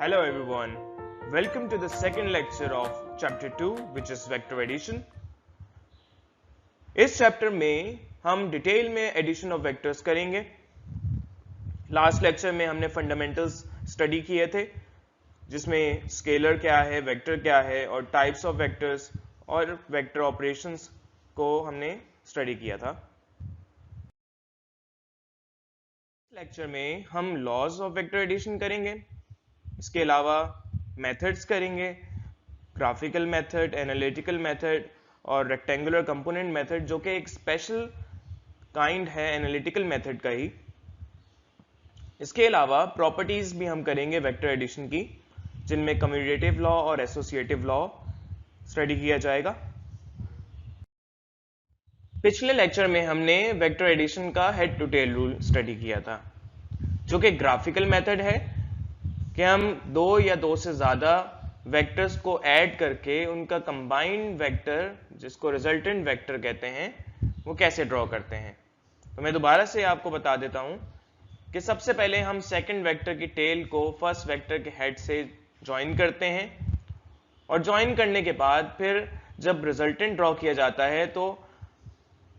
Hello everyone, welcome to the second lecture of chapter 2 which is vector addition. इस chapter में हम detail में addition of vectors करेंगे। Last lecture में हमने फंडामेंटल्स स्टडी किए थे जिसमें स्केलर क्या है, वेक्टर क्या है और टाइप्स ऑफ वेक्टर्स और वेक्टर ऑपरेशंस को हमने स्टडी किया था। लेक्चर में हम लॉज ऑफ वेक्टर एडिशन करेंगे, इसके अलावा मेथड्स करेंगे, ग्राफिकल मेथड, एनालिटिकल मेथड और रेक्टेंगुलर कंपोनेंट मेथड जो कि एक स्पेशल काइंड है एनालिटिकल मेथड का ही। इसके अलावा प्रॉपर्टीज भी हम करेंगे वेक्टर एडिशन की, जिनमें कम्यूटेटिव लॉ और एसोसिएटिव लॉ स्टडी किया जाएगा। पिछले लेक्चर में हमने वेक्टर एडिशन का head to tail rule study किया था, जो कि ग्राफिकल मेथड है कि हम दो या दो से ज्यादा वेक्टर्स को ऐड करके उनका कंबाइंड वेक्टर, जिसको रिजल्टेंट वेक्टर कहते हैं, वो कैसे ड्रॉ करते हैं। तो मैं दोबारा से आपको बता देता हूं कि सबसे पहले हम सेकंड वेक्टर की टेल को फर्स्ट वेक्टर के हेड से ज्वाइन करते हैं और ज्वाइन करने के बाद फिर जब रिजल्टेंट ड्रॉ किया जाता है तो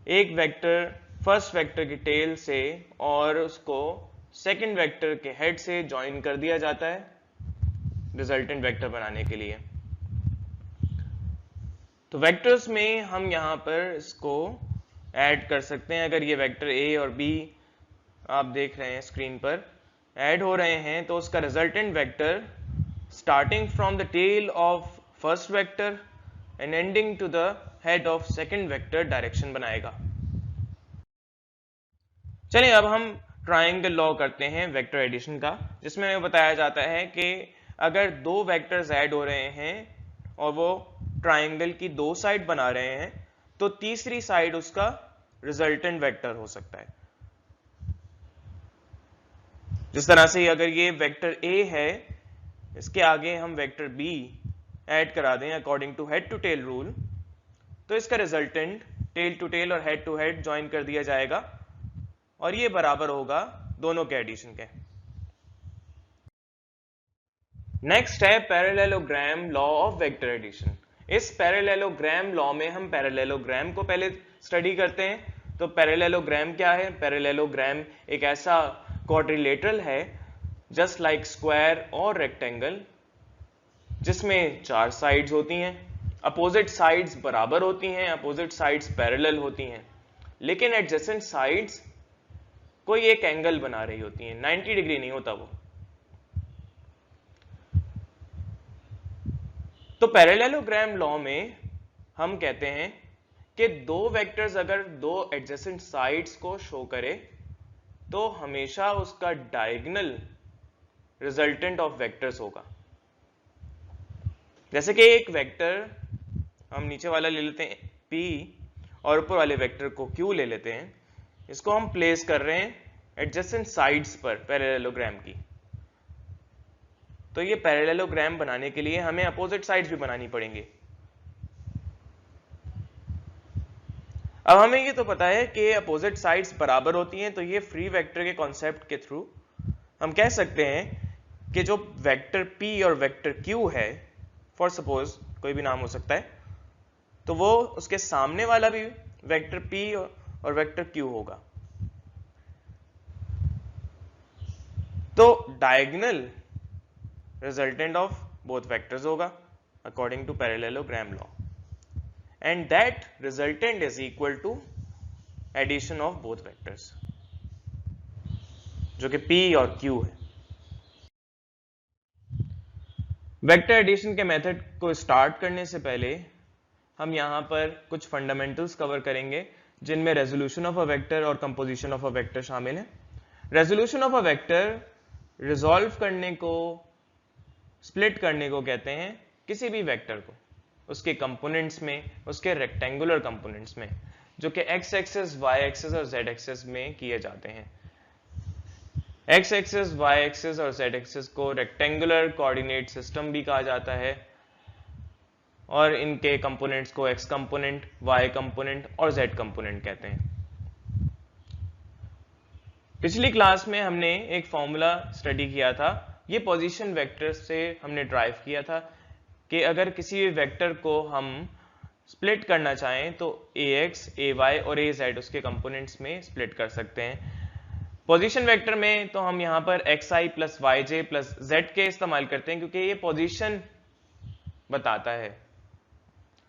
एक वेक्टर फर्स्ट वेक्टर की टेल से और उसको सेकंड वेक्टर के हेड से ज्वाइन कर दिया जाता है रिजल्टेंट वेक्टर बनाने के लिए। तो वेक्टर्स में हम यहां पर इसको ऐड कर सकते हैं। अगर ये वेक्टर ए और बी आप देख रहे हैं स्क्रीन पर ऐड हो रहे हैं तो उसका resultant vector starting from the tail of first vector and ending to the head of second vector direction बनाएगा। चलिए अब हम ट्राइंगल लॉ करते हैं वेक्टर एडिशन का, जिसमें हमें बताया जाता है कि अगर दो वेक्टर्स ऐड हो रहे हैं और वो ट्राइंगल की दो साइड बना रहे हैं तो तीसरी साइड उसका रिजल्टेंट वेक्टर हो सकता है। जिस तरह से अगर ये वेक्टर ए है, इसके आगे हम वेक्टर बी ऐड करा दें according to head to tail rule, तो इसका रिजल्टेंट टेल टू टेल और हेड टू हेड ज्वाइन कर दिया जाएगा और ये बराबर होगा दोनों के एडिशन के। नेक्स्ट है parallelogram law of vector addition. इस पैरेललोग्राम लॉ में हम पैरेललोग्राम को पहले स्टडी करते हैं। तो पैरेललोग्राम क्या है? पैरेललोग्राम एक ऐसा क्वाड्रिलेटरल है जस्ट लाइक स्क्वायर और रेक्टेंगल, जिसमें चार साइड्स होती हैं, अपोजिट साइड्स बराबर होती हैं, अपोजिट साइड्स पैरेलल होती हैं, लेकिन एडजेसेंट साइड्स कोई एक एंगल बना रही होती हैं, 90 डिग्री नहीं होता वो। तो पैरेललोग्राम लॉ में हम कहते हैं कि दो वेक्टर्स अगर दो एडजेसेंट साइड्स को शो करे तो हमेशा उसका डायगोनल रिजल्टेंट ऑफ वेक्टर्स होगा। जैसे कि एक वेक्टर हम नीचे वाला ले लेते हैं P और ऊपर वाले वेक्टर को Q ले लेते हैं, इसको हम प्लेस कर रहे हैं एडजेसेंट साइड्स पर पैरेललोग्राम की। तो ये पैरेललोग्राम बनाने के लिए हमें अपोजिट साइड्स भी बनानी पड़ेंगी। अब हमें ये तो पता है कि अपोजिट साइड्स बराबर होती हैं, तो ये फ्री वेक्टर के कॉन्सेप्ट के थ्रू हम कह सकते हैं कि जो वेक्टर P और वेक्टर Q है, फॉर सपोज कोई भी नाम हो सकता है, तो वो उसके सामने वाला भी वेक्टर P और वेक्टर Q होगा। तो diagonal resultant of both vectors होगा according to parallelogram law, and that resultant is equal to addition of both vectors, जो कि P और Q है। वेक्टर एडिशन के मेथड को स्टार्ट करने से पहले हम यहां पर कुछ फंडामेंटल्स कवर करेंगे, जिनमें रेजोल्यूशन ऑफ अ वेक्टर और कंपोजिशन ऑफ अ वेक्टर शामिल है। Resolution of a vector resolve करने को, स्प्लिट करने को कहते हैं किसी भी वेक्टर को उसके कंपोनेंट्स में, उसके रेक्टेंगुलर कंपोनेंट्स में, जो कि एक्स एक्सिस, वाई एक्सिस और जेड एक्सिस में किए जाते हैं। एक्स एक्सिस, वाई एक्सिस और जेड एक्सिस को रेक्टेंगुलर कोऑर्डिनेट सिस्टम भी कहा जाता है और इनके कंपोनेंट्स को एक्स कंपोनेंट, वाई कंपोनेंट और जेड कंपोनेंट कहते हैं। पिछली क्लास में हमने एक फॉर्मूला स्टडी किया था ये पोजीशन वेक्टर से हमने ड्राइव किया था कि अगर किसी भी वेक्टर को हम स्प्लिट करना चाहें तो ax, ay और az उसके कंपोनेंट्स में स्प्लिट कर सकते हैं। पोजीशन वेक्टर में तो हम यहाँ पर xi plus yj plus zk इस्तेमाल करते हैं क्योंकि ये पोजीशन बताता है।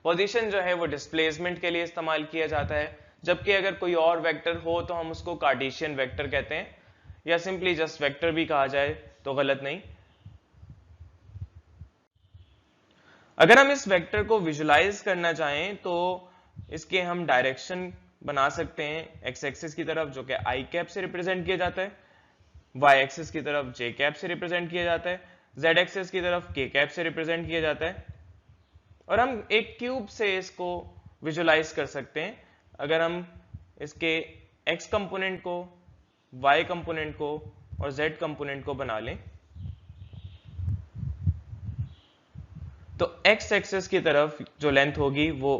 पोजीशन जो है वो डिस्प्लेसमेंट के लिए इस्तेमाल किया जाता है, जबकि अगर कोई और वेक्टर हो तो हम उसको कार्टेशियन वेक्टर कहते हैं, या सिंपली जस्ट वेक्टर भी कहा जाए तो गलत नहीं। अगर हम इस वेक्टर को विजुलाइज करना चाहें तो इसके हम डायरेक्शन बना सकते हैं एक्स एक्सिस की तरफ, जो कि आई कैप से रिप्रेजेंट किया जाता है, वाई एक्सिस की तरफ जे कैप से रिप्रेजेंट किया जाता है, जेड एक्सिस की तरफ के कैप से रिप्रेजेंट किया जाता है। और हम एक क्यूब से इसको विजुलाइज कर सकते हैं। अगर हम इसके एक्स कंपोनेंट को, वाई कंपोनेंट को और जेड कंपोनेंट को बना लें तो एक्स एक्सिस की तरफ जो लेंथ होगी वो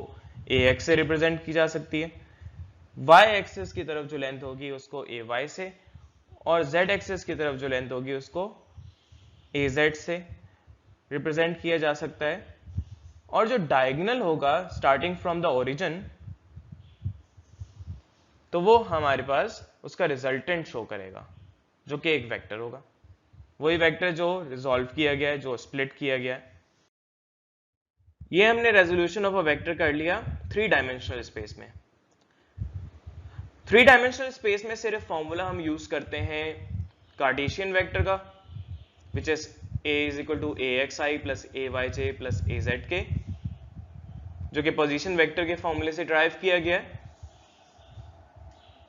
ax से रिप्रेजेंट की जा सकती है, वाई एक्सिस की तरफ जो लेंथ होगी उसको ay से, और z एक्सिस की तरफ जो लेंथ होगी उसको az से रिप्रेजेंट किया जा सकता है। और जो डायगोनल होगा स्टार्टिंग फ्रॉम द ओरिजिन, तो वो हमारे पास उसका रिजल्टेंट शो करेगा, जो कि एक वेक्टर होगा, वही वेक्टर जो रिजॉल्व किया गया है, जो स्प्लिट किया गया है। ये हमने रेजोल्यूशन ऑफ अ वेक्टर कर लिया 3 डायमेंशनल स्पेस में। 3 डायमेंशनल स्पेस में सिर्फ फॉर्मूला हम यूज करते हैं कार्टेशियन वेक्टर का, which is a is equal to axi plus ayj plus azk, जो कि पोजीशन वेक्टर के फॉर्मूले से ड्राइव किया गया है।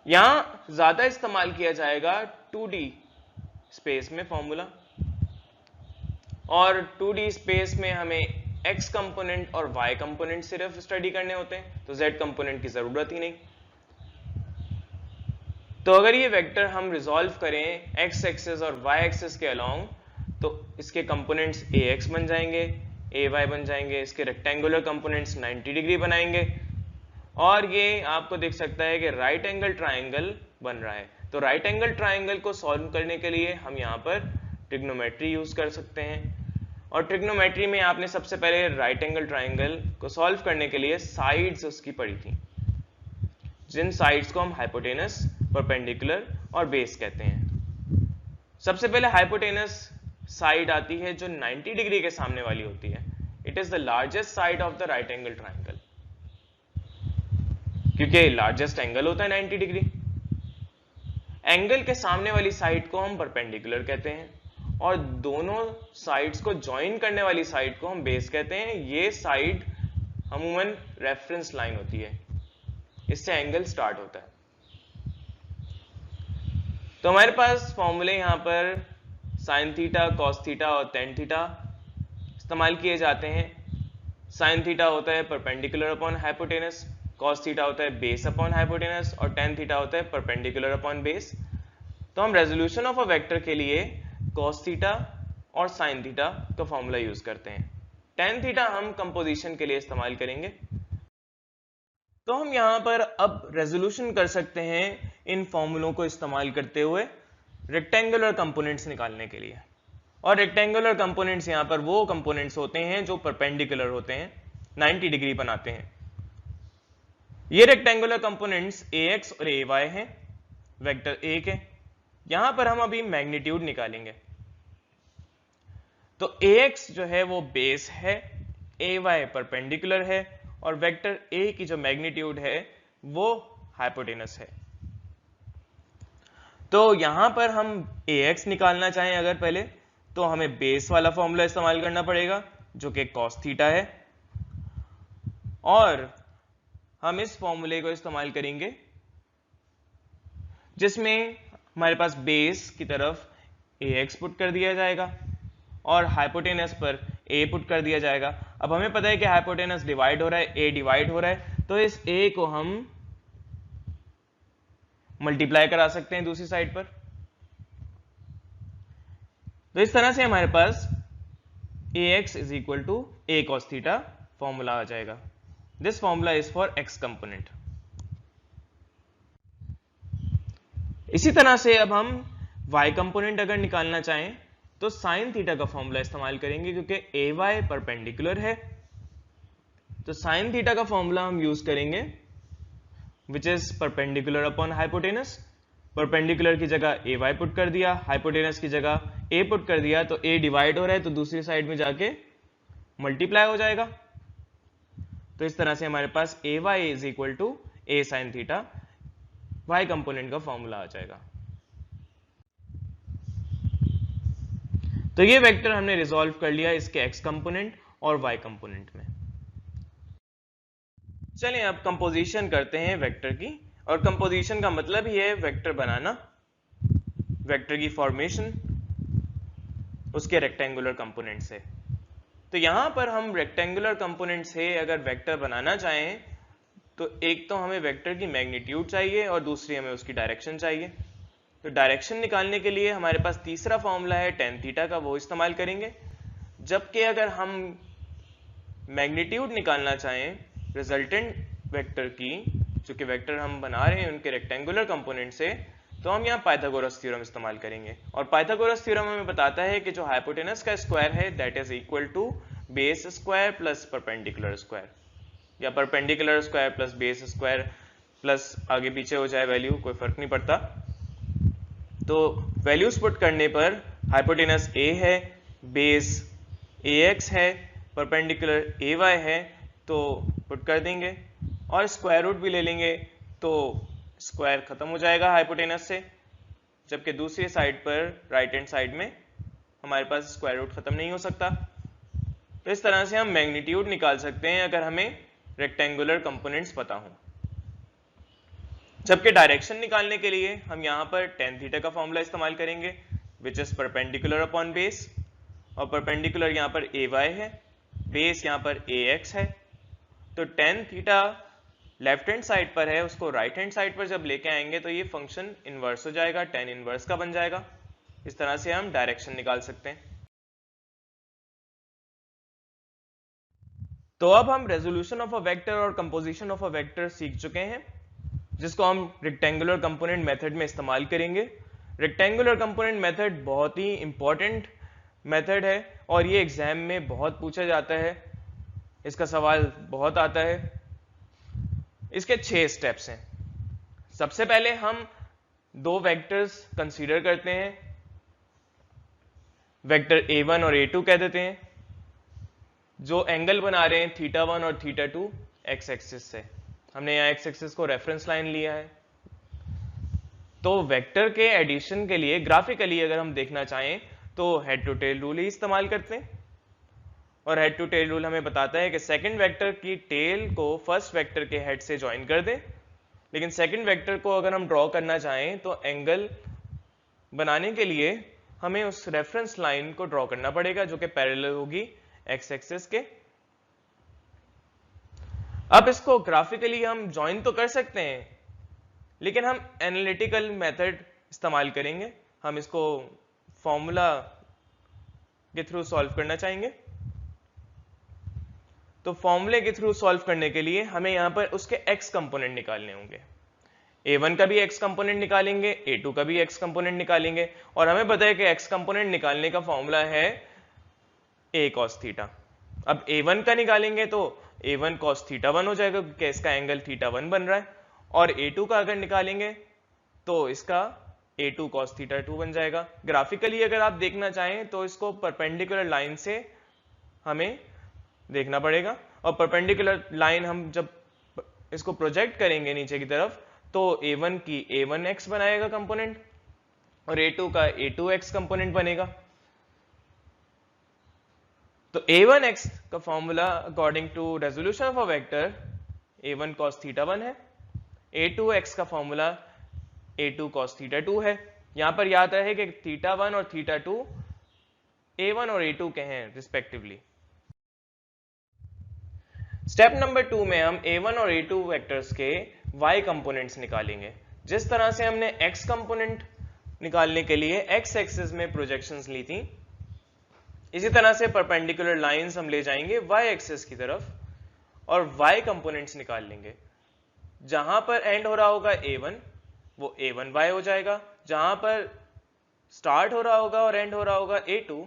यहां ज्यादा इस्तेमाल किया जाएगा 2D स्पेस में फॉर्मूला, और 2D स्पेस में हमें x कंपोनेंट और y कंपोनेंट सिर्फ स्टडी करने होते हैं, तो z कंपोनेंट की जरूरत ही नहीं। तो अगर ये वेक्टर हम रिजॉल्व करें x एक्सिस और y एक्सिस के अलोंग, तो इसके कंपोनेंट्स ax बन जाएंगे, ay बन जाएंगे, इसके रेक्टेंगुलर कंपोनेंट्स 90 डिग्री बनाएंगे, और ये आपको दिख सकता है कि राइट एंगल ट्राइंगल बन रहा है। तो राइट एंगल ट्राइंगल को सॉल्व करने के लिए हम यहाँ पर ट्रिग्नोमेट्री यूज कर सकते हैं, और ट्रिग्नोमेट्री में आपने सबसे पहले राइट एंगल ट्राइंगल को सॉल्व करने के लिए साइड्स उसकी पढ़ी थी, जिन साइड्स को हम हाइपोटेनस, परपेंडिकुलर और बेस कहते हैं। सबसे पहले हाइपोटेनस साइड आती है जो 90 डिग्री के सामने वाली होती है। It is the largest side of the right angle triangle, क्योंकि लार्जेस्ट एंगल होता है 90 डिग्री। एंगल के सामने वाली साइड को हम परपेंडिकुलर कहते हैं, और दोनों साइड्स को ज्वाइन करने वाली साइड को हम बेस कहते हैं। ये साइड अमूमन रेफरेंस लाइन होती है, इससे एंगल स्टार्ट होता है। तो हमारे पास फॉर्मूले यहां पर साइन थीटा, कॉस थीटा और टेन थीटा इस्तेमाल किए जाते हैं। साइन थीटा होता है perpendicular upon hypotenuse, cos theta होता है बेस अपॉन हाइपोटेनस, और टेन थीटा होता है परपेंडिकुलर अपॉन बेस। तो हम रेजोल्यूशन ऑफ अ वेक्टर के लिए कॉस थीटा और साइन थीटा का फॉर्मूला यूज करते हैं। टेन थीटा हम कंपोजिशन के लिए इस्तेमाल करेंगे। तो हम यहां पर अब रेजोल्यूशन कर सकते हैं इन फॉर्मूलों को इस्तेमाल करते हुए रेक्टेंगुलर कंपोनेंट्स निकालने के लिए। और रेक्टेंगुलर कंपोनेंट्स यहां पर वो कंपोनेंट्स होते हैं जो परपेंडिकुलर होते हैं, 90 डिग्री बनाते हैं। ये रेक्टेंगुलर कंपोनेंट्स ax और ay हैं, वेक्टर a के। यहां पर हम अभी मैग्नीट्यूड निकालेंगे। तो ax जो है वो बेस है, ay परपेंडिकुलर है, और वेक्टर a की जो मैग्नीट्यूड है वो हाइपोटेनस है। तो यहां पर हम ax निकालना चाहें अगर पहले, तो हमें बेस वाला फॉर्मूला इस्तेमाल करना पड़ेगा जो कि cos थीटा है, और हम इस फॉर्मूले को इस्तेमाल करेंगे जिसमें हमारे पास बेस की तरफ ax पुट कर दिया जाएगा और हाइपोटेनस पर a पुट कर दिया जाएगा। अब हमें पता है कि हाइपोटेनस डिवाइड हो रहा है, a डिवाइड हो रहा है, तो इस a को हम मल्टीप्लाई करा सकते हैं दूसरी साइड पर। तो इस तरह से हमारे पास ax is equal to a cos theta formula आ जाएगा। This formula is for x component. इसी तरह से अब हम y कंपोनेंट अगर निकालना चाहें तो साइन थीटा का फॉर्मूला इस्तेमाल करेंगे क्योंकि ए वाई परपेंडिकुलर है। तो साइन थीटा का फॉर्मूला हम यूज करेंगे which is perpendicular upon hypotenuse. Perpendicular की जगह ए वाई पुट कर दिया, हाइपोटेनस की जगह ए पुट कर दिया, तो ए डिवाइड हो रहा है तो दूसरी साइड में जाके मल्टीप्लाई हो जाएगा। तो इस तरह से हमारे पास a y is equal to a sine theta, y component का फॉर्मूला आ जाएगा। तो ये वेक्टर हमने रिजॉल्व कर लिया इसके एक्स कंपोनेंट और वाई कंपोनेंट में। चलिए अब कंपोजिशन करते हैं वेक्टर की, और कंपोजिशन का मतलब ही है वेक्टर बनाना, वेक्टर की फॉर्मेशन उसके रेक्टेंगुलर कंपोनेंट से। तो यहां पर हम रेक्टेंगुलर कंपोनेंट से अगर वेक्टर बनाना चाहें तो एक तो हमें वेक्टर की मैग्नीट्यूड चाहिए और दूसरी हमें उसकी डायरेक्शन चाहिए। तो डायरेक्शन निकालने के लिए हमारे पास तीसरा फॉर्मूला है टेन थीटा का, वो इस्तेमाल करेंगे। जबकि अगर हम मैग्नीट्यूड निकालना चाहें रिजल्टेंट वेक्टर की, जो कि वेक्टर हम बना रहे हैं उनके रेक्टेंगुलर कंपोनेंट से, तो हम यहाँ पाइथागोरस थ्योरम इस्तेमाल करेंगे। और पाइथागोरस थ्योरम हमें बताता है कि जो हाइपोटेनस का स्क्वायर है that is equal to base square plus perpendicular square, या perpendicular square plus base square plus आगे पीछे हो जाए वैल्यू, कोई फर्क नहीं पड़ता। तो वैल्यूज पुट करने पर हाइपोटेनस ए है, बेस ए एक्स है, परपेंडिकुलर ए वाई है, तो पुट कर देंगे और स्क्वायर रूट भी ले लेंगे तो स्क्वायर खत्म हो जाएगा हाइपोटेनस से, जबकि दूसरी साइड पर राइट हैंड साइड में हमारे पास स्क्वायर रूट खत्म नहीं हो सकता। तो इस तरह से हम मैग्नीट्यूड निकाल सकते हैं अगर हमें रेक्टेंगुलर कंपोनेंट्स पता हो। जबकि डायरेक्शन निकालने के लिए हम यहां पर टेन थीटा का फॉर्मूला इस्तेमाल करेंगे which is perpendicular upon base, और परपेंडिकुलर यहां पर ए वाई है, बेस यहां पर ए एक्स है। तो tan theta left hand side पर है, उसको राइट हैंड साइड पर जब लेके आएंगे तो ये फंक्शन इनवर्स हो जाएगा, टेन इनवर्स का बन जाएगा। इस तरह से हम डायरेक्शन निकाल सकते हैं। तो अब हम रेजोल्यूशन ऑफ अ वेक्टर और कंपोजिशन ऑफ अ वेक्टर सीख चुके हैं, जिसको हम रेक्टेंगुलर कंपोनेंट मेथड में इस्तेमाल करेंगे। रेक्टेंगुलर कंपोनेंट मेथड बहुत ही इंपॉर्टेंट मेथड है और ये एग्जाम में बहुत पूछा जाता है, इसका सवाल बहुत आता है। इसके 6 स्टेप्स हैं। सबसे पहले हम दो वेक्टर्स कंसीडर करते हैं, वेक्टर a1 और a2 कह देते हैं, जो एंगल बना रहे हैं θ1 और θ2 एक्स एक्सिस से। हमने यहाँ एक्स एक्सिस को रेफरेंस लाइन लिया है। तो वेक्टर के एडिशन के लिए ग्राफिकली अगर हम देखना चाहें तो हेड टू टेल रूल ही इस्तेमाल करते हैं, और हेड टू टेल रूल हमें बताता है कि सेकंड वेक्टर की टेल को फर्स्ट वेक्टर के हेड से ज्वाइन कर दें। लेकिन सेकंड वेक्टर को अगर हम ड्रॉ करना चाहें तो एंगल बनाने के लिए हमें उस रेफरेंस लाइन को ड्रॉ करना पड़ेगा जो कि पैरेलल होगी एक्स एक्सिस के। अब इसको ग्राफिकली हम ज्वाइन तो कर सकते हैं, लेकिन हम एनालिटिकल मेथड इस्तेमाल करेंगे। हम इसको फॉर्मूला के थ्रू सॉल्व करना चाहेंगे। तो फॉर्मूले के थ्रू सॉल्व करने के लिए हमें यहां पर उसके एक्स कंपोनेंट निकालने होंगे। a1 का भी एक्स कंपोनेंट निकालेंगे, a2 का भी एक्स कंपोनेंट निकालेंगे, और हमें पता है कि एक्स कंपोनेंट निकालने का फॉर्मूला है a cos थीटा। अब a1 का निकालेंगे तो a1 cos θ1 हो जाएगा क्योंकि इसका एंगल θ1 बन रहा है, और a2 का अगर निकालेंगे तो इसका a2 cos θ2 बन जाएगा। ग्राफिकली अगर आप देखना चाहें तो इसको परपेंडिकुलर लाइन से हमें देखना पड़ेगा, और परपेंडिकुलर लाइन हम जब इसको प्रोजेक्ट करेंगे नीचे की तरफ तो a1 की a1x बनाएगा कंपोनेंट और a2 का a2x कंपोनेंट बनेगा। तो a1x का formula according to resolution of a vector a1 cos θ1 है, a2x का फॉर्मूला a2 cos θ2 है। यहां पर याद रहे कि θ1 और θ2 a1 और a2 के हैं रिस्पेक्टिवली। स्टेप नंबर 2 में हम a1 और a2 वेक्टर्स के y कंपोनेंट्स निकालेंगे। जिस तरह से हमने x कंपोनेंट निकालने के लिए x एक्सिस में प्रोजेक्शंस ली थी, इसी तरह से परपेंडिकुलर लाइंस हम ले जाएंगे y एक्सिस की तरफ और y कंपोनेंट्स निकाल लेंगे। जहां पर एंड हो रहा होगा a1 वो a1y हो जाएगा, जहां पर स्टार्ट हो रहा होगा और एंड हो रहा होगा A2,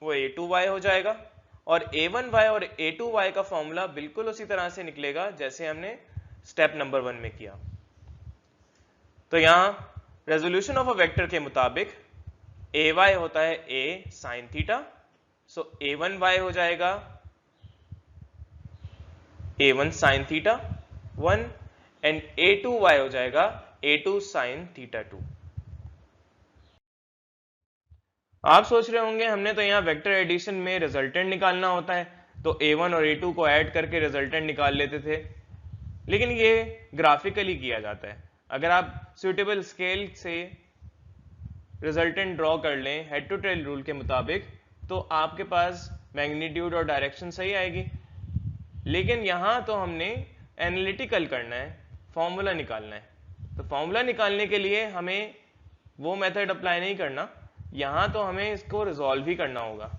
वो A2y हो जाएगा। और A1y और A2y का फॉर्मूला बिल्कुल उसी तरह से निकलेगा जैसे हमने स्टेप नंबर 1 में किया। तो यहां रेजोल्यूशन ऑफ अ वेक्टर के मुताबिक ay होता है a sin theta, so a1y हो जाएगा a1 sin theta 1 and a2y हो जाएगा a2 sin थीटा 2। आप सोच रहे होंगे हमने तो यहाँ वेक्टर एडिशन में रिजल्टेंट निकालना होता है तो a1 और a2 को ऐड करके रिजल्टेंट निकाल लेते थे, लेकिन ये ग्राफिकली किया जाता है। अगर आप सुइटेबल स्केल से रिजल्टेंट ड्रॉ कर लें हेड टू टेल रूल के मुताबिक तो आपके पास मैग्नीट्यूड और डायरेक्शन सही आएगी। लेकिन यहां तो हमने एनालिटिकल करना है, फॉर्मूला निकालना है। तो फॉर्मूला निकालने के लिए हमें वो मेथड अप्लाई नहीं करना, यहां तो हमें इसको रिजॉल्व ही करना होगा।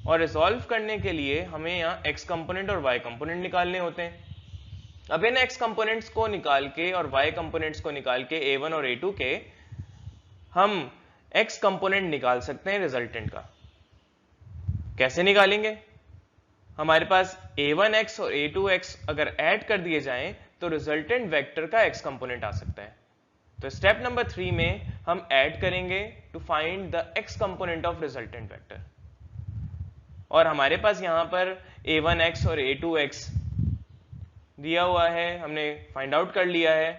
और रिजॉल्व करने के लिए हमें यहाँ एक्स कंपोनेंट और वाई कंपोनेंट निकालने होते हैं। अब इन एक्स कंपोनेंट्स को निकाल के और वाई कंपोनेंट्स को निकाल के a1 और a2 के हम एक्स कंपोनेंट निकाल सकते हैं रिजल्टेंट का। कैसे निकालेंगे? हमारे पास a1x और a2x अगर ऐड कर दिए जाएं तो रिजल्टेंट वेक्टर का एक्स कंपोनेंट आ सकता है। तो स्टेप नंबर 3 में हम ऐड करेंगे to find the X component of resultant vector. और हमारे पास यहां पर a1x और a2x दिया हुआ है, हमने फाइंड आउट कर लिया है।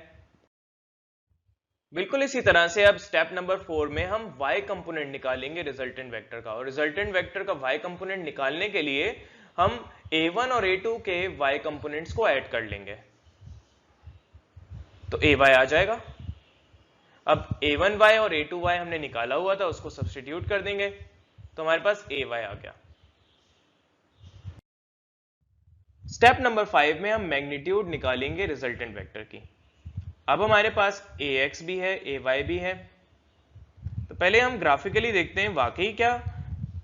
बिल्कुल इसी तरह से अब स्टेप नंबर 4 में हम y कंपोनेंट निकालेंगे रिजल्टेंट वेक्टर का। और रिजल्टेंट वेक्टर का y कंपोनेंट निकालने के लिए हम a1 और a2 के y कंपोनेंट्स को ऐड कर लेंगे तो ay आ जाएगा। अब a1y और a2y हमने निकाला हुआ था उसको सब्स्टिट्यूट कर देंगे तो हमारे पास ay आ गया। स्टेप नंबर 5 में हम मैग्नीट्यूड निकालेंगे रिजल्टेंट वेक्टर की। अब हमारे पास ax भी है ay भी है, तो पहले हम ग्राफिकली देखते हैं वाकई क्या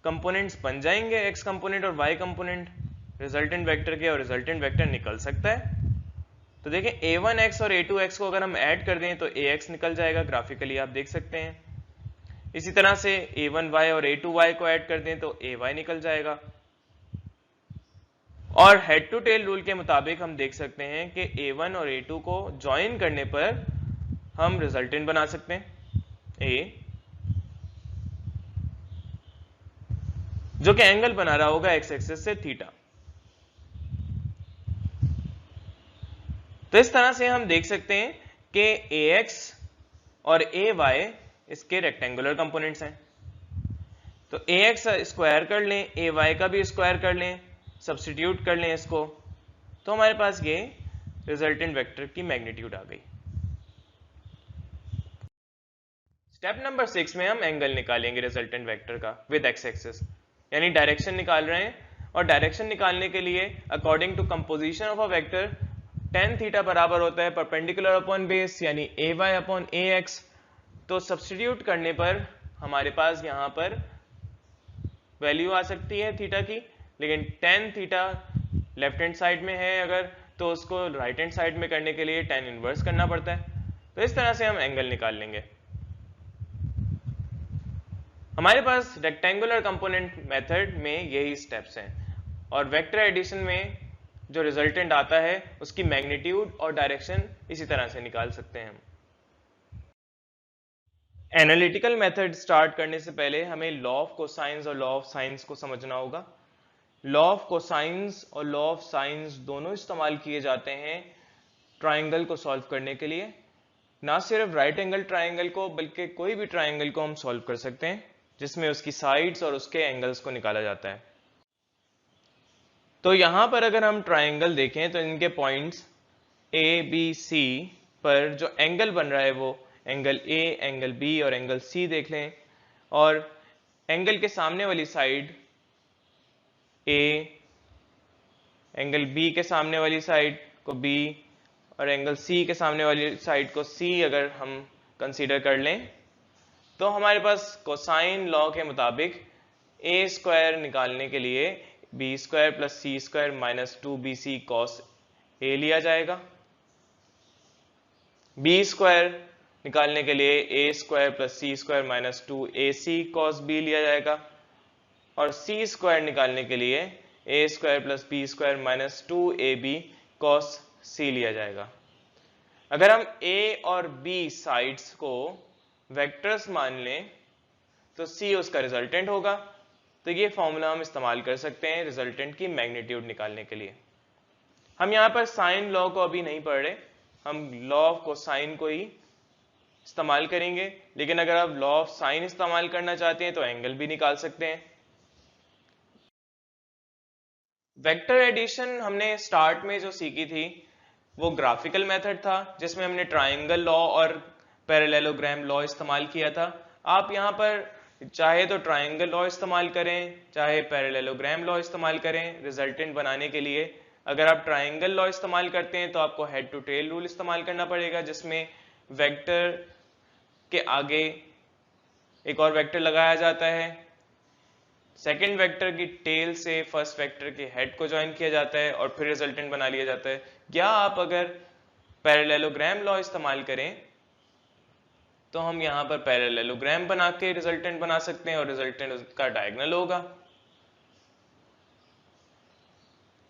कंपोनेंट्स बन जाएंगे x कंपोनेंट और y कंपोनेंट रिजल्टेंट वेक्टर के, और रिजल्टेंट वेक्टर निकल सकता है। तो देखें a1x और a2x को अगर हम ऐड कर दें तो ax निकल जाएगा, ग्राफिकली आप देख सकते हैं। इसी तरह से a1y और a2y को ऐड कर दें तो ay निकल जाएगा। और हेड टू टेल रूल के मुताबिक हम देख सकते हैं कि a1 और a2 को ज्वाइन करने पर हम रिजल्टेंट बना सकते हैं a, जो कि एंगल बना रहा होगा एक्स एक्सिस से थीटा। तो इस तरह से हम देख सकते हैं कि ax और ay इसके रेक्टेंगुलर कंपोनेंट्स हैं। तो ax स्क्वायर कर लें, ay का भी स्क्वायर कर लें, सब्स्टिट्यूट कर लें इसको, तो हमारे पास ये रिजल्टेंट वेक्टर की मैग्नीट्यूड आ गई। स्टेप नंबर 6 में हम एंगल निकालेंगे रिजल्टेंट वेक्टर का विद एक्स एक्सिस, यानी डायरेक्शन निकाल रहे हैं। और डायरेक्शन निकालने के लिए according to composition of a vector tan theta बराबर होता है परपेंडिकुलर अपॉन बेस यानी ay अपॉन ax। तो सब्स्टिट्यूट करने पर हमारे पास यहां पर वैल्यू आ सकती है थीटा की, लेकिन tan theta left hand side में है अगर तो उसको राइट हैंड साइड में करने के लिए tan इनवर्स करना पड़ता है। तो इस तरह से हम एंगल निकाल लेंगे। हमारे पास रेक्टेंगुलर कंपोनेंट मेथड में यही स्टेप्स हैं, और वेक्टर एडिशन में जो रिजल्टेंट आता है उसकी मैग्नीट्यूड और डायरेक्शन इसी तरह से निकाल सकते हैं हम। एनालिटिकल मेथड स्टार्ट करने से पहले हमें लॉ ऑफ कोसाइंस और लॉ ऑफ साइंस को समझना होगा। लॉ ऑफ कोसाइंस और लॉ ऑफ साइंस दोनों इस्तेमाल किए जाते हैं ट्राइंगल को सॉल्व करने के लिए। ना सिर्फ राइट एंगल ट्राइंगल को बल्कि कोई भी ट्राइंगल को हम सॉल्व कर सकते हैं जिसमें उसकी साइड्स और उसके एंगल्स को निकाला जाता है। तो यहां पर अगर हम ट्राइंगल देखें तो इनके पॉइंट्स ए बी सी पर जो एंगल बन रहा है वो एंगल ए, एंगल बी और एंगल सी देख लें। और एंगल के सामने वाली साइड ए, एंगल बी के सामने वाली साइड को बी और एंगल सी के सामने वाली साइड को सी अगर हम कंसीडर कर लें तो हमारे पास कोसाइन लॉ के मुताबिक ए स्क्वायर निकालने के लिए b square plus c square minus 2bc cos a लिया जाएगा। बी स्क्वायर निकालने के लिए a square plus c square minus 2ac cos b लिया जाएगा, और सी स्क्वायर निकालने के लिए a square plus b square minus 2ab cos c लिया जाएगा। अगर हम a और b साइड्स को वेक्टर्स मान लें तो c उसका रिजल्टेंट होगा। तो ये फॉर्मूला हम इस्तेमाल कर सकते हैं रिजल्टेंट की मैग्नीट्यूड निकालने के लिए। हम यहाँ पर साइन लॉ को अभी नहीं पढ़ रहे, हम लॉ ऑफ कोसाइन को ही इस्तेमाल करेंगे, लेकिन अगर आप लॉ ऑफ साइन इस्तेमाल करना चाहते हैं तो एंगल भी निकाल सकते हैं। वेक्टर एडिशन हमने स्टार्ट में जो सीखी थी वो ग्राफिकल मेथड था, जिसमें हमने ट्राइंगल लॉ और पैरेललोग्राम लॉ इस्तेमाल किया था। आप यहाँ पर चाहे तो ट्राइंगल लॉ इस्तेमाल करें, चाहे पैरेललोग्राम लॉ इस्तेमाल करें रिजल्टेंट बनाने के लिए। अगर आप ट्राइंगल लॉ इस्तेमाल करते हैं तो आपको हेड टू टेल रूल इस्तेमाल करना पड़ेगा, जिसमें वेक्टर के आगे एक और वेक्टर लगाया जाता है, सेकेंड वेक्टर की टेल से फर्स्ट वेक्टर के हेड को ज्वाइन किया जाता है और फिर रिजल्टेंट बना लिया जाता है। या आप अगर पैरेललोग्राम लॉ इस्तेमाल करें तो हम यहां पर पैरेललोग्राम बना के रिजल्टेंट बना सकते हैं और रिजल्टेंट उसका डायगोनल होगा।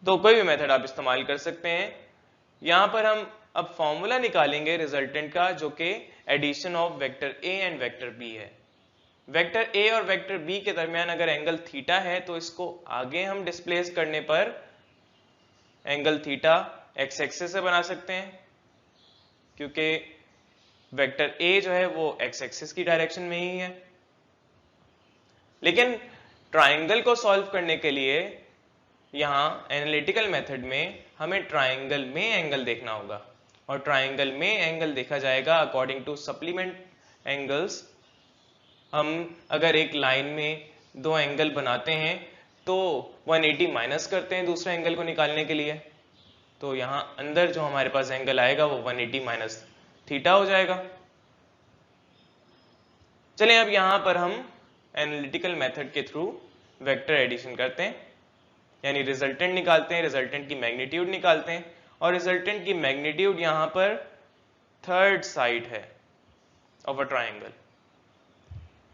तो कोई भी मेथड आप इस्तेमाल कर सकते हैं। यहां पर हम अब फॉर्मूला निकालेंगे रिजल्टेंट का, जो कि addition of vector A and vector B है। वेक्टर ए और वेक्टर बी के दरमियान अगर एंगल थीटा है तो इसको आगे हम डिस्प्लेस करने पर एंगल थीटा एक्स एक्सिस से बना सकते हैं, क्योंकि वेक्टर ए जो है वो एक्स एक्सिस की डायरेक्शन में ही है। लेकिन ट्राइंगल को सॉल्व करने के लिए यहां एनालिटिकल मेथड में हमें ट्राइंगल में एंगल देखना होगा, और ट्राइंगल में एंगल देखा जाएगा अकॉर्डिंग टू सप्लीमेंट एंगल्स। हम अगर एक लाइन में दो एंगल बनाते हैं तो 180 माइनस करते हैं दूसरे एंगल को निकालने के लिए, तो यहां अंदर जो हमारे पास एंगल आएगा वो 180 माइनस थीटा हो जाएगा। चलें अब यहां पर हम एनालिटिकल मेथड के थ्रू वेक्टर एडिशन करते हैं, यानी रिजल्टेंट निकालते हैं, रिजल्टेंट की मैग्नीट्यूड निकालते हैं। और रिजल्टेंट की मैग्नीट्यूड यहां पर थर्ड साइड है ऑफ अ ट्राइंगल।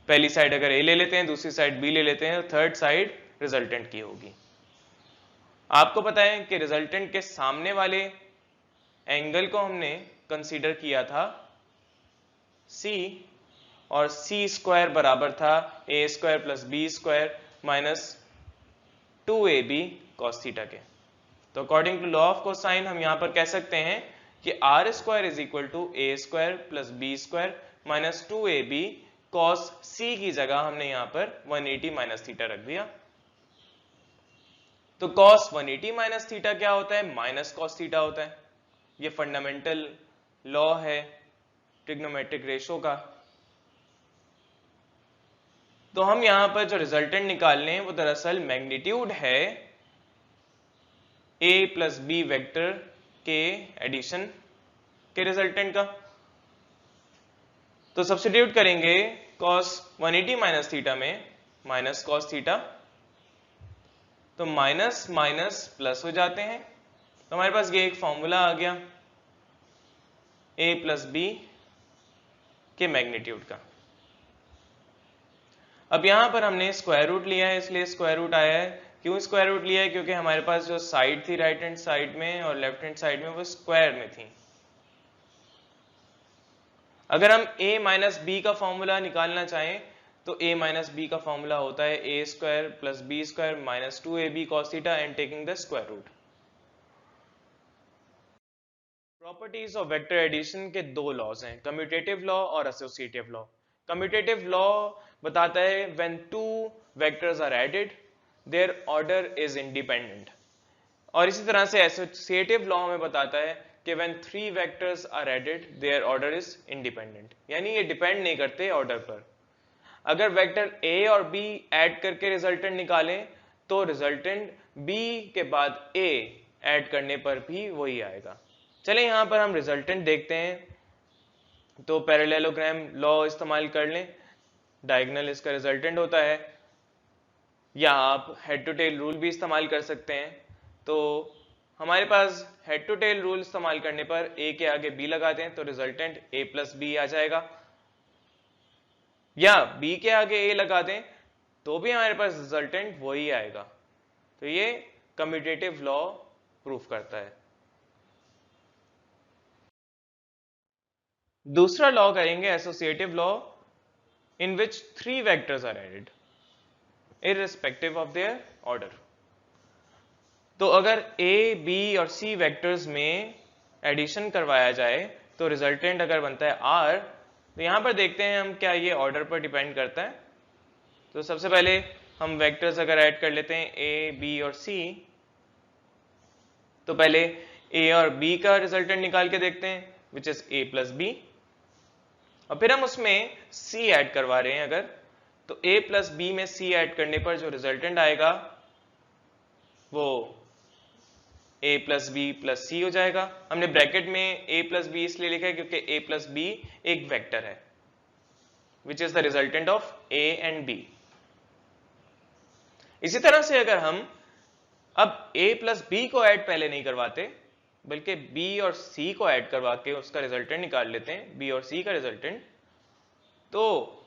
पहली साइड अगर ए ले लेते हैं, दूसरी साइड बी ले लेते हैं, तो थर्ड साइड रिजल्टेंट की होगी। आपको पता है कि रिजल्टेंट के सामने वाले एंगल को हमने कंसीडर किया था सी, और सी स्क्वायर बराबर था a square plus b square minus 2ab cos theta के। तो according to law of cosine हम यहां पर कह सकते हैं कि r square is equal to a square plus b square minus 2ab cos c की जगह हमने यहां पर 180 माइनस थीटा रख दिया। तो cos 180 माइनस थीटा क्या होता है? माइनस cos थीटा होता है। ये फंडामेंटल लॉ है ट्रिग्नोमेट्रिक रेशो का। तो हम यहां पर जो रिजल्टेंट निकाल लें वो दरअसल मैग्नीट्यूड है a प्लस बी वेक्टर के एडिशन के रिजल्टेंट का। तो सब्स्टिट्यूट करेंगे cos 180 माइनस थीटा में माइनस cos थीटा, तो माइनस माइनस प्लस हो जाते हैं। तो हमारे पास ये एक फॉर्मूला आ गया a प्लस बी के मैग्नीट्यूड का। अब यहां पर हमने स्क्वायर रूट लिया है, इसलिए स्क्वायर रूट आया है। क्यों स्क्वायर रूट लिया है? क्योंकि हमारे पास जो साइड थी राइट हैंड साइड में और लेफ्ट हैंड साइड में वो स्क्वायर में थी। अगर हम a माइनस बी का फॉर्मूला निकालना चाहें तो a माइनस बी का फॉर्मूला होता है a square plus b square minus 2ab cos theta and taking the square root. Properties of vector addition के दो लॉज हैं, कम्यूटेटिव लॉ और एसोसिएटिव लॉ। कम्यूटेटिव लॉ बताता है when two vectors are added their order is independent, और इसी तरह से एसोसिएटिव लॉ हमें बताता है कि when three vectors are added their order is independent, यानी ये डिपेंड नहीं करते ऑर्डर पर। अगर वेक्टर a और b ऐड करके रिजल्टेंट निकालें तो रिजल्टेंट b के बाद a ऐड करने पर भी वही आएगा। चलें यहां पर हम रिजल्टेंट देखते हैं। तो पैरेललोग्राम लॉ इस्तेमाल कर लें, डायगोनल इसका रिजल्टेंट होता है, या आप हेड टू टेल रूल भी इस्तेमाल कर सकते हैं। तो हमारे पास हेड टू टेल रूल इस्तेमाल करने पर ए के आगे बी लगा दें तो रिजल्टेंट ए प्लस बी आ जाएगा, या बी के आगे ए लगा दें तो भी हमारे पास रिजल्टेंट वही आएगा। तो ये कम्यूटेटिव लॉ प्रूफ करता है। दूसरा लॉ करेंगे associative law, in which 3 vectors are added irrespective of their order। तो अगर ए, बी और सी वेक्टर्स में एडिशन करवाया जाए तो रिजल्टेंट अगर बनता है आर, तो यहां पर देखते हैं हम क्या ये ऑर्डर पर डिपेंड करता है। तो सबसे पहले हम वेक्टर्स अगर ऐड कर लेते हैं ए, बी और सी, तो पहले ए और बी का रिजल्टेंट निकाल के देखते हैं which is A plus B, और फिर हम उसमें सी ऐड करवा रहे हैं अगर, तो a प्लस बी में c ऐड करने पर जो रिजल्टेंट आएगा वो a प्लस बी प्लस सी हो जाएगा। हमने ब्रैकेट में a प्लस बी इसलिए लिखा है क्योंकि a प्लस बी एक वेक्टर है विच is the resultant of a and b। इसी तरह से अगर हम अब a प्लस बी को ऐड पहले नहीं करवाते बल्कि b और c को ऐड करवा के उसका रिजल्टेंट निकाल लेते हैं, b और c का रिजल्टेंट, तो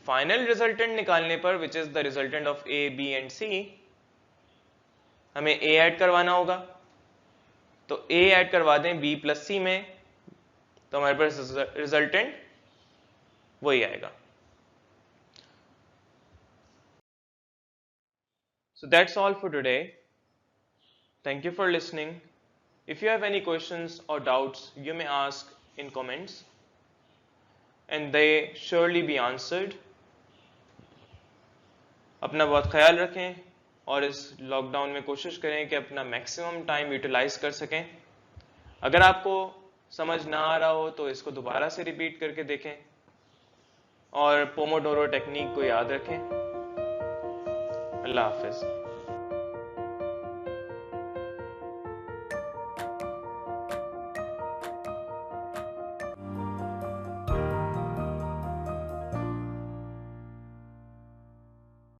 फाइनल रिजल्टेंट निकालने पर which is the resultant of a, b and c, हमें ए ऐड करवाना होगा। तो ए ऐड करवा दें बी प्लस सी में तो हमारे पास रिजल्टेंट वही आएगा। So that's all for today. Thank you for listening. If you have any questions or doubts, you may ask in comments and they surely be answered. अपना बहुत ख्याल रखें और इस लॉकडाउन में कोशिश करें कि अपना मैक्सिमम टाइम यूटिलाइज कर सकें। अगर आपको समझ ना आ रहा हो तो इसको दोबारा से रिपीट करके देखें और पोमोडोरो टेक्निक को याद रखें। अल्लाह हाफिज।